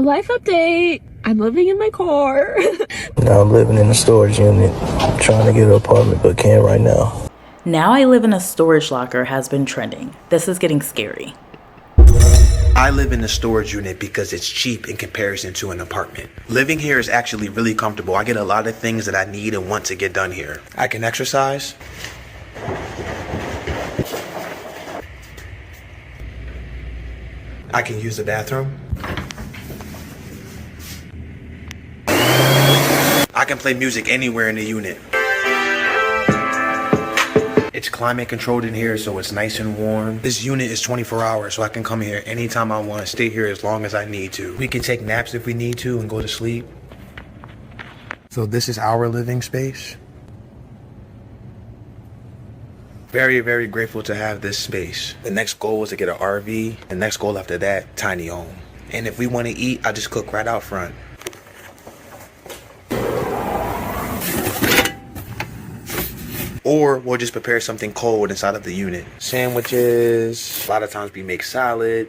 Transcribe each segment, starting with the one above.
Life update. I'm living in my car. Now I'm living in a storage unit. I'm trying to get an apartment, but can't right now. Now I live in a storage locker has been trending. This is getting scary. I live in a storage unit because it's cheap in comparison to an apartment. Living here is actually really comfortable. I get a lot of things that I need and want to get done here. I can exercise. I can use the bathroom. I can play music anywhere in the unit. It's climate controlled in here, so it's nice and warm. This unit is 24 hours, so I can come here anytime I want, stay here as long as I need to. We can take naps if we need to and go to sleep. So this is our living space. Very, very grateful to have this space. The next goal is to get an RV. The next goal after that, tiny home. And if we want to eat, I just cook right out front. Or we'll just prepare something cold inside of the unit. Sandwiches, a lot of times we make salad.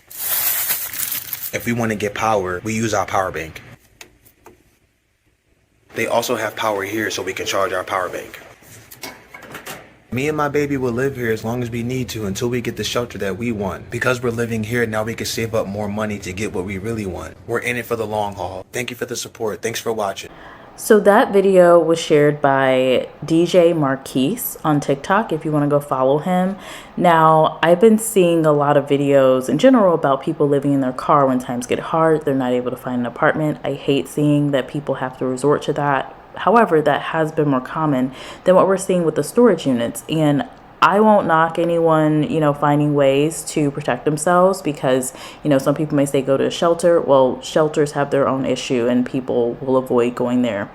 If we want to get power, we use our power bank. They also have power here so we can charge our power bank. Me and my baby will live here as long as we need to until we get the shelter that we want. Because we're living here, now we can save up more money to get what we really want. We're in it for the long haul. Thank you for the support. Thanks for watching. So that video was shared by DJ Markiece on TikTok if you want to go follow him. Now, I've been seeing a lot of videos in general about people living in their car when times get hard. They're not able to find an apartment. I hate seeing that people have to resort to that. However, that has been more common than what we're seeing with the storage units. And I won't knock anyone, finding ways to protect themselves because, some people may say go to a shelter. Well, shelters have their own issue and people will avoid going there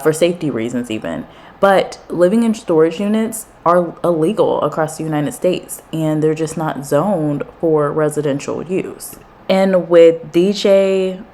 for safety reasons even. But living in storage units are illegal across the United States and they're just not zoned for residential use. And with DJ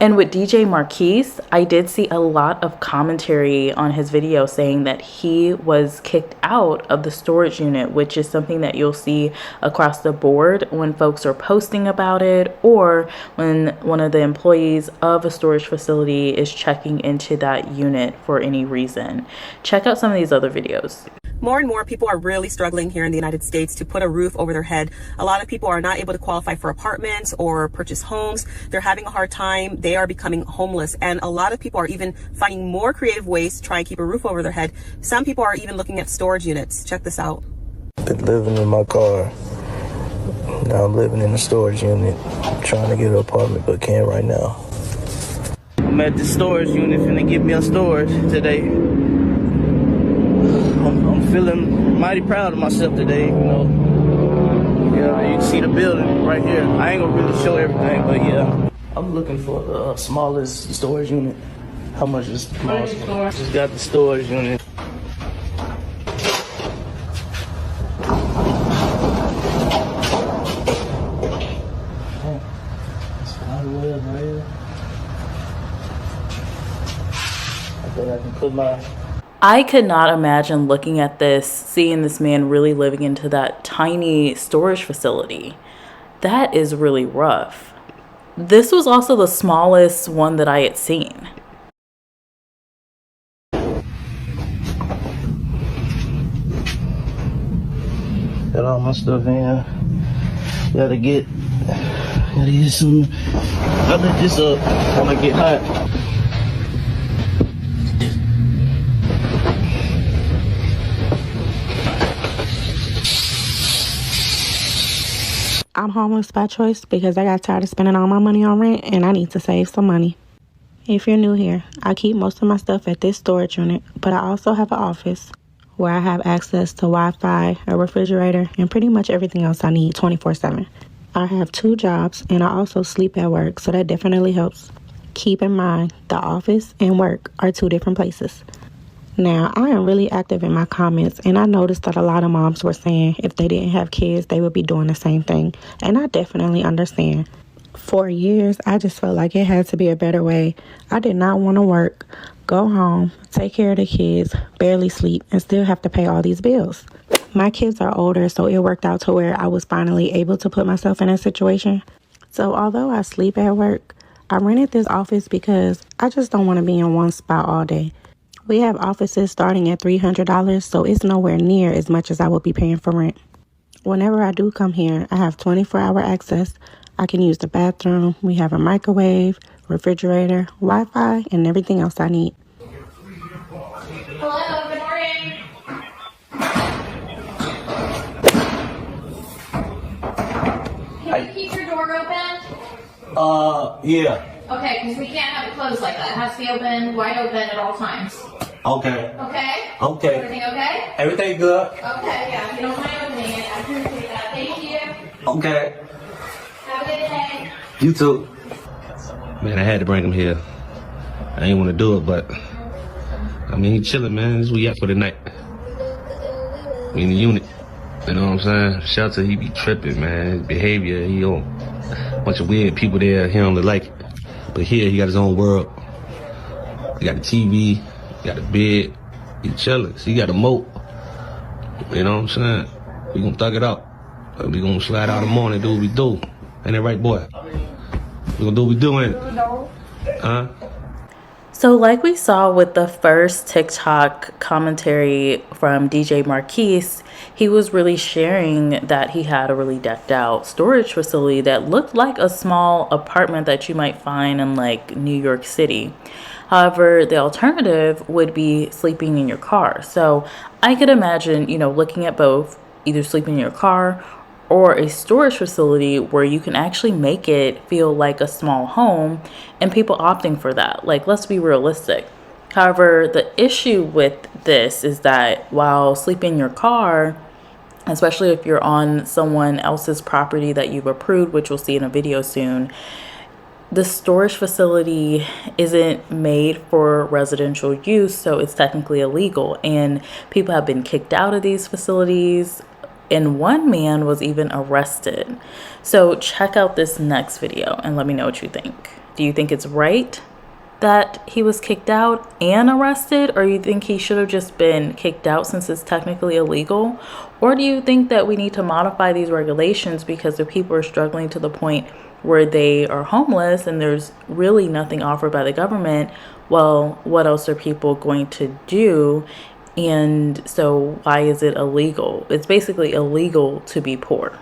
Markiece, I did see a lot of commentary on his video saying that he was kicked out of the storage unit, which is something that you'll see across the board when folks are posting about it or when one of the employees of a storage facility is checking into that unit for any reason. Check out some of these other videos. More and more people are really struggling here in the United States to put a roof over their head. A lot of people are not able to qualify for apartments or purchase homes. They're having a hard time. They are becoming homeless. And a lot of people are even finding more creative ways to try and keep a roof over their head. Some people are even looking at storage units. Check this out. Been living in my car. Now I'm living in a storage unit. I'm trying to get an apartment, but can't right now. I'm at the storage unit, finna get me a storage today. I'm feeling mighty proud of myself today, Yeah, you can see the building right here. I ain't gonna really show everything, but yeah. I'm looking for the smallest storage unit. How much is the smallest one? Just got the storage unit. I could not imagine looking at this, seeing this man really living into that tiny storage facility. That is really rough. This was also the smallest one that I had seen. Got all my stuff in. Gotta get some. I let this up when I get hot. I'm homeless by choice because I got tired of spending all my money on rent and I need to save some money. If you're new here, I keep most of my stuff at this storage unit, but I also have an office where I have access to Wi-Fi, a refrigerator, and pretty much everything else I need 24/7. I have 2 jobs and I also sleep at work, so that definitely helps. Keep in mind, the office and work are 2 different places. Now, I am really active in my comments, and I noticed that a lot of moms were saying if they didn't have kids, they would be doing the same thing. And I definitely understand. For years, I just felt like it had to be a better way. I did not want to work, go home, take care of the kids, barely sleep, and still have to pay all these bills. My kids are older, so it worked out to where I was finally able to put myself in a situation So although I sleep at work, I rented this office because I just don't want to be in one spot all day. We have offices starting at $300, so it's nowhere near as much as I would be paying for rent. Whenever I do come here, I have 24-hour access. I can use the bathroom. We have a microwave, refrigerator, Wi-Fi, and everything else I need. Hello, good morning. Can you keep your door open? Yeah. Okay, because we can't have it closed like that. It has to be open, wide open at all times. Okay. Okay? Okay. Everything okay? Everything good? Okay, yeah. If you don't mind opening it, I appreciate that. Thank you. Okay. Have a good day. You too. Man, I had to bring him here. I ain't want to do it, but I mean, he chilling, man. This is what we at for the night. We in the unit. You know what I'm saying? Shelter, he be tripping, man. His behavior, he on a bunch of weird people there. He don't like it. But here, he got his own world. He got a TV, he got a bed. He chilling. So he got a moat. You know what I'm saying? We gonna thug it out. We gonna slide out in the morning, do what we do. Ain't that right, boy? We gonna do what we do, ain't it? Huh? So like we saw with the first TikTok commentary from DJ Markiece, he was really sharing that he had a really decked out storage facility that looked like a small apartment that you might find in like New York City. However, the alternative would be sleeping in your car. So I could imagine, looking at both, either sleeping in your car or a storage facility where you can actually make it feel like a small home, and people opting for that. Like, let's be realistic. However, the issue with this is that while sleeping in your car, especially if you're on someone else's property that you've approved, which we'll see in a video soon, the storage facility isn't made for residential use, so it's technically illegal, and people have been kicked out of these facilities, and one man was even arrested. So check out this next video and let me know what you think. Do you think it's right that he was kicked out and arrested, or you think he should have just been kicked out since it's technically illegal? Or do you think that we need to modify these regulations because if people are struggling to the point where they are homeless and there's really nothing offered by the government, well, what else are people going to do? And so why is it illegal? It's basically illegal to be poor.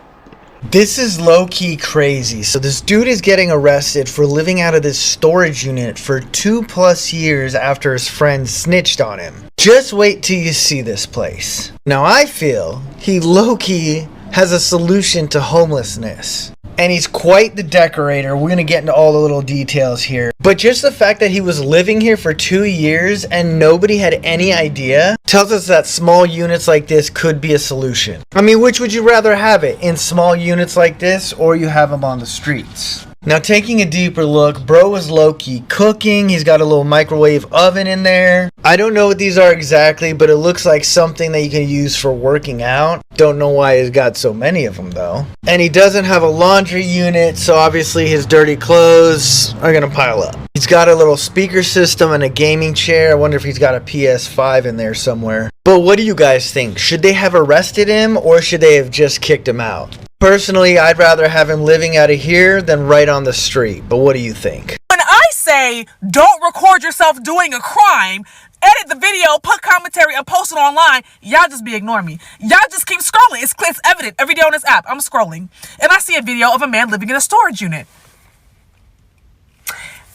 This is low-key crazy. So this dude is getting arrested for living out of this storage unit for 2+ years after his friend snitched on him. Just wait till you see this place. Now I feel he low-key has a solution to homelessness. And he's quite the decorator. We're going to get into all the little details here. But just the fact that he was living here for 2 years and nobody had any idea tells us that small units like this could be a solution. I mean, which would you rather have it? In small units like this, or you have them on the streets? Now, taking a deeper look, bro is low-key cooking. He's got a little microwave oven in there. I don't know what these are exactly, but it looks like something that you can use for working out. Don't know why he's got so many of them, though. And he doesn't have a laundry unit, so obviously his dirty clothes are gonna pile up. He's got a little speaker system and a gaming chair. I wonder if he's got a PS5 in there somewhere. But what do you guys think? Should they have arrested him, or should they have just kicked him out? Personally, I'd rather have him living out of here than right on the street. But what do you think? When I say don't record yourself doing a crime, edit the video, put commentary, and post it online, y'all just be ignoring me. Y'all just keep scrolling. It's evident every day on this app. I'm scrolling, and I see a video of a man living in a storage unit.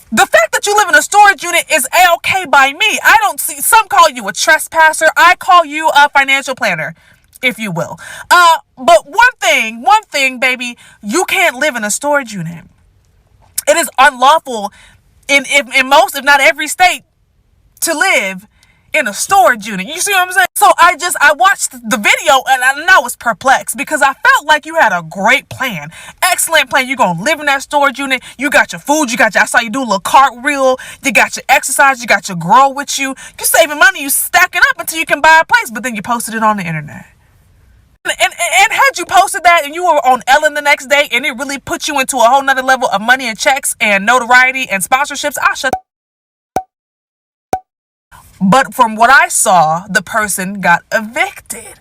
The fact that you live in a storage unit is A-okay by me. I don't see, some call you a trespasser. I call you a financial planner, if you will. But one thing, baby, you can't live in a storage unit. It is unlawful in most, if not every state, to live in a storage unit. You see what I'm saying? So I watched the video and I was perplexed because I felt like you had a great plan. Excellent plan. You're going to live in that storage unit. You got your food. I saw you do a little cartwheel. You got your exercise. You got your girl with you. You saving money. You stacking up until you can buy a place, but then you posted it on the internet. And had you posted that and you were on Ellen the next day and it really put you into a whole nother level of money and checks and notoriety and sponsorships, I shut. But from what I saw, the person got evicted.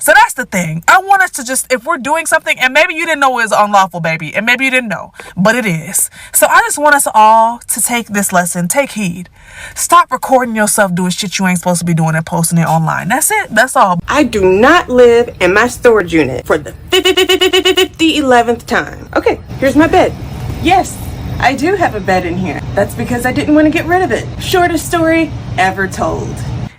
So that's the thing. I want us to just, if we're doing something, and maybe you didn't know it was unlawful, baby, and maybe you didn't know, but it is. So I just want us all to take this lesson, take heed. Stop recording yourself doing shit you ain't supposed to be doing and posting it online. That's it. That's all. I do not live in my storage unit for the 11th time. Okay, here's my bed. Yes, I do have a bed in here. That's because I didn't want to get rid of it. Shortest story ever told.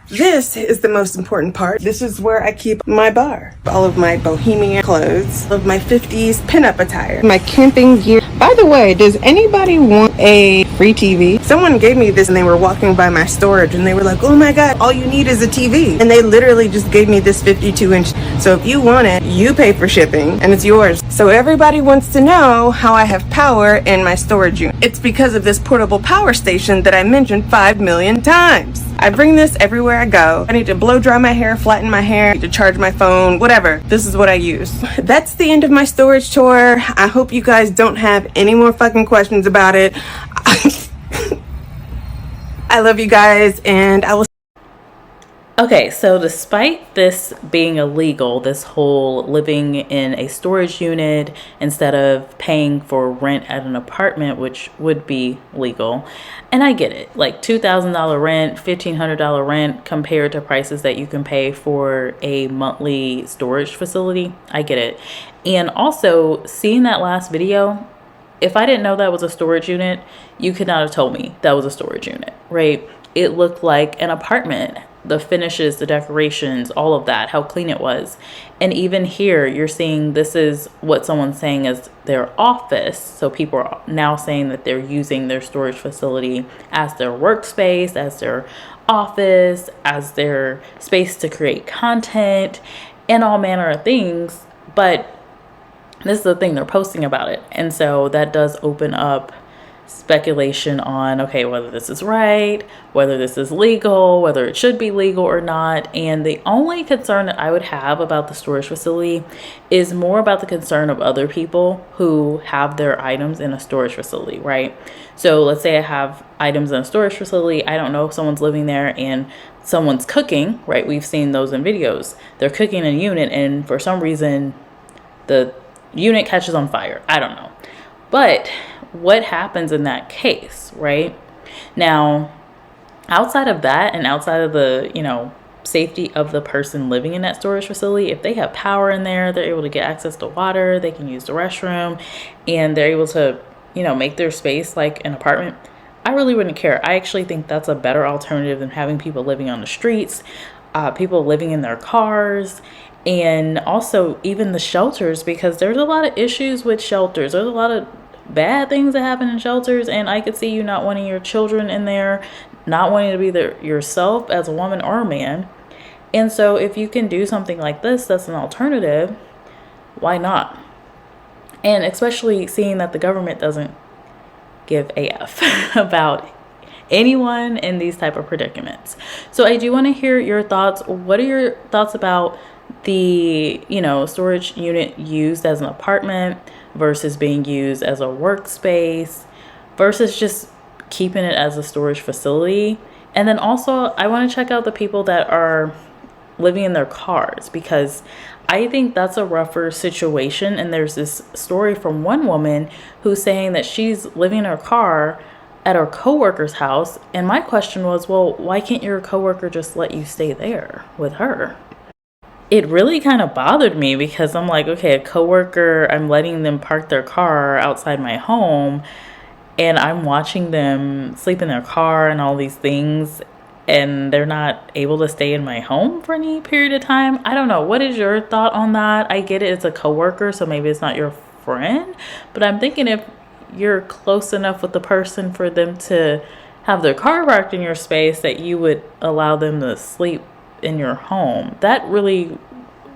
This is the most important part. This is where I keep my bar. All of my bohemian clothes, all of my 50s pinup attire, my camping gear. By the way, does anybody want a free TV? Someone gave me this and they were walking by my storage and they were like, oh my God, all you need is a TV. And they literally just gave me this 52-inch. So if you want it, you pay for shipping and it's yours. So everybody wants to know how I have power in my storage unit. It's because of this portable power station that I mentioned 5 million times. I bring this everywhere I go. I need to blow dry my hair, flatten my hair, I need to charge my phone, whatever. This is what I use. That's the end of my storage tour. I hope you guys don't have any more fucking questions about it. I love you guys and I will. Okay, so despite this being illegal, this whole living in a storage unit instead of paying for rent at an apartment, which would be legal, and I get it, like $2,000 rent, $1,500 rent compared to prices that you can pay for a monthly storage facility, I get it. And also, seeing that last video, if I didn't know that was a storage unit, you could not have told me that was a storage unit, right? It looked like an apartment. The finishes, the decorations, all of that, how clean it was. And even here, you're seeing this is what someone's saying is their office. So people are now saying that they're using their storage facility as their workspace, as their office, as their space to create content, and all manner of things. But this is the thing, they're posting about it. And so that does open up speculation on, okay, whether this is right, whether this is legal, whether it should be legal or not. And the only concern that I would have about the storage facility is more about the concern of other people who have their items in a storage facility, right? So let's say I have items in a storage facility. I don't know if someone's living there and someone's cooking, right? We've seen those in videos. They're cooking in a unit and for some reason the unit catches on fire. I don't know. But what happens in that case, right? Now, outside of that and outside of the, safety of the person living in that storage facility, if they have power in there, they're able to get access to water, they can use the restroom, and they're able to, make their space like an apartment, I really wouldn't care. I actually think that's a better alternative than having people living on the streets, people living in their cars, and also even the shelters, because there's a lot of issues with shelters. There's a lot of bad things that happen in shelters, and I could see you not wanting your children in there, not wanting to be there yourself as a woman or a man. And so if you can do something like this that's an alternative, why not? And especially seeing that the government doesn't give AF about anyone in these type of predicaments. So I do want to hear your thoughts. What are your thoughts about the storage unit used as an apartment versus being used as a workspace versus just keeping it as a storage facility? And then also I want to check out the people that are living in their cars, because I think that's a rougher situation. And there's this story from one woman who's saying that she's living in her car at her coworker's house, and my question was, well, why can't your coworker just let you stay there with her? It really kind of bothered me, because I'm like, okay, a coworker, I'm letting them park their car outside my home and I'm watching them sleep in their car and all these things, and they're not able to stay in my home for any period of time. I don't know. What is your thought on that? I get it. It's a coworker, so maybe it's not your friend, but I'm thinking if you're close enough with the person for them to have their car parked in your space, that you would allow them to sleep in your home. That really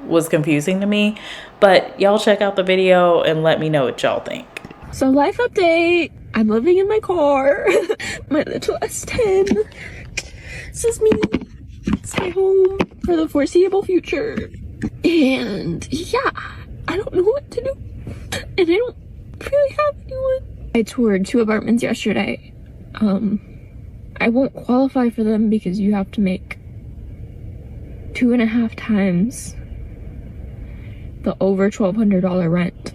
was confusing to me, but y'all check out the video and let me know what y'all think. So life update, I'm living in my car, my little S10. This is me. It's my home for the foreseeable future. And yeah, I don't know what to do, and I don't really have anyone. I toured 2 apartments yesterday. I won't qualify for them because you have to make 2.5 times the over $1,200 rent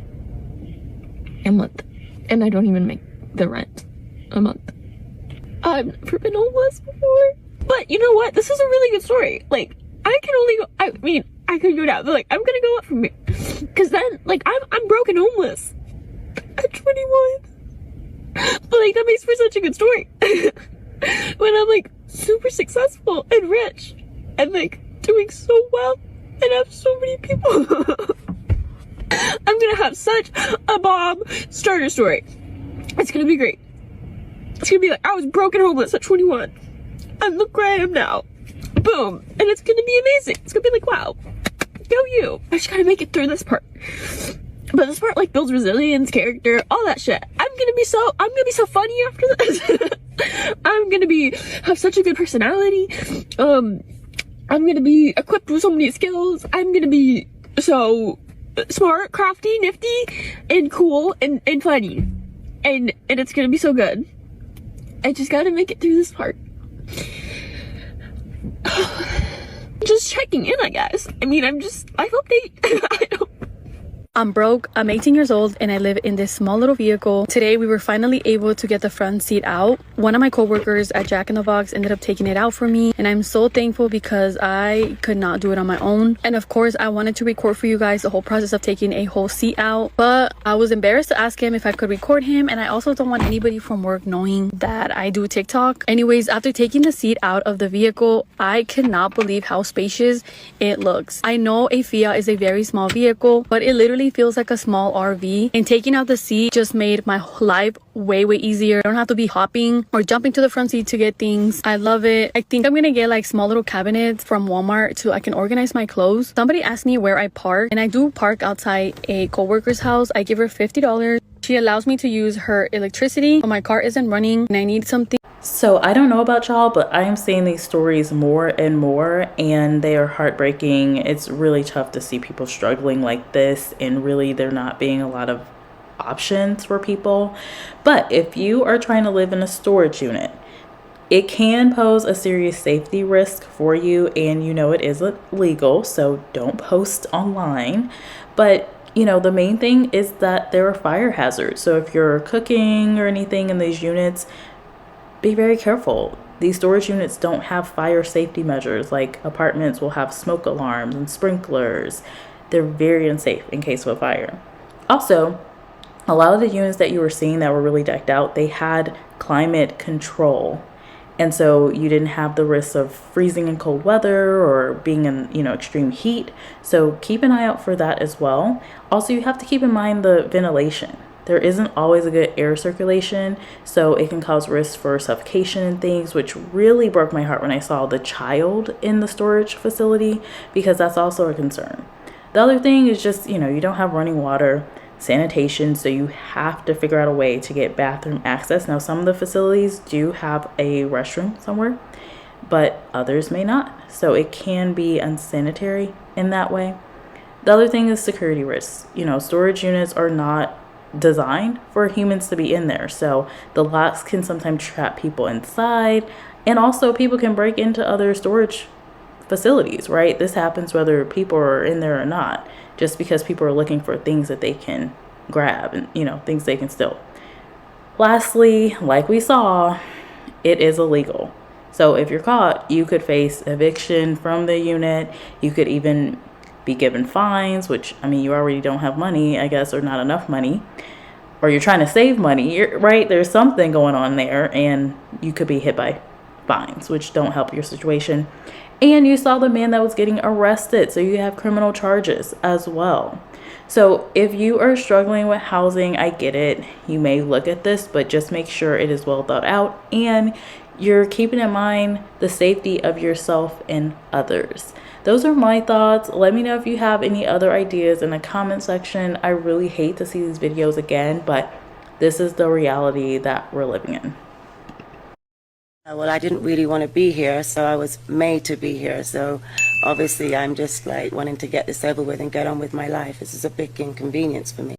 a month. And I don't even make the rent a month. I've never been homeless before. But you know what? This is a really good story. Like, I can only go, I mean, I could go down, but like, I'm gonna go up from here. Cause then, like, I'm broke and homeless at 21. But like, that makes for such a good story. When I'm like super successful and rich and like doing so well and have so many people. I'm gonna have such a bomb starter story. It's gonna be great. It's gonna be like, I was broke and homeless at 21. And look where I am now. Boom. And it's gonna be amazing. It's gonna be like, wow, go you. I just gotta make it through this part. But this part like builds resilience, character, all that shit. I'm gonna be so funny after this. I'm gonna have such a good personality. I'm gonna be equipped with so many skills. I'm gonna be so smart, crafty, nifty, and cool and funny. And it's gonna be so good. I just gotta make it through this part. Just checking in, I guess. I mean, I hope they I don't. I'm broke, I'm 18 years old, and I live in this small little vehicle. Today, we were finally able to get the front seat out. One of my coworkers at Jack in the Box ended up taking it out for me, and I'm so thankful because I could not do it on my own. And of course, I wanted to record for you guys the whole process of taking a whole seat out, but I was embarrassed to ask him if I could record him, and I also don't want anybody from work knowing that I do TikTok. Anyways, after taking the seat out of the vehicle, I cannot believe how spacious it looks. I know a Fiat is a very small vehicle, but it literally feels like a small RV, and taking out the seat just made my life way easier. I don't have to be hopping or jumping to the front seat to get things. I love it. I think I'm gonna get like small little cabinets from Walmart so I can organize my clothes. Somebody asked me where I park, and I do park outside a coworker's house. I give her $50. She allows me to use her electricity, but my car isn't running and I need something. So I don't know about y'all, but I am seeing these stories more and more, and they are heartbreaking. It's really tough to see people struggling like this, and really there not being a lot of options for people. But if you are trying to live in a storage unit, it can pose a serious safety risk for you, and you know it is illegal, so don't post online. But you know, the main thing is that there are fire hazards. So if you're cooking or anything in these units, be very careful. These storage units don't have fire safety measures. Like apartments will have smoke alarms and sprinklers. They're very unsafe in case of a fire. Also, a lot of the units that you were seeing that were really decked out, they had climate control. And so you didn't have the risk of freezing in cold weather or being in, you know, extreme heat. So keep an eye out for that as well. Also, you have to keep in mind the ventilation. There isn't always a good air circulation, so it can cause risks for suffocation and things, which really broke my heart when I saw the child in the storage facility, because that's also a concern. The other thing is just, you know, you don't have running water, sanitation, so you have to figure out a way to get bathroom access. Now, some of the facilities do have a restroom somewhere, but others may not, so it can be unsanitary in that way. The other thing is security risks. You know, storage units are not designed for humans to be in there, so the locks can sometimes trap people inside, and also people can break into other storage facilities, right? This happens whether people are in there or not, just because people are looking for things that they can grab and, you know, things they can steal. Lastly, like we saw, it is illegal. So if you're caught, you could face eviction from the unit. You could even be given fines, which, I mean, you already don't have money, I guess, or not enough money, or you're trying to save money, right? There's something going on there, and you could be hit by fines, which don't help your situation. And you saw the man that was getting arrested, so you have criminal charges as well. So if you are struggling with housing, I get it. You may look at this, but just make sure it is well thought out and you're keeping in mind the safety of yourself and others. Those are my thoughts. Let me know if you have any other ideas in the comment section. I really hate to see these videos again, but this is the reality that we're living in. Well, I didn't really want to be here, so I was made to be here. So obviously I'm just like wanting to get this over with and get on with my life. This is a big inconvenience for me.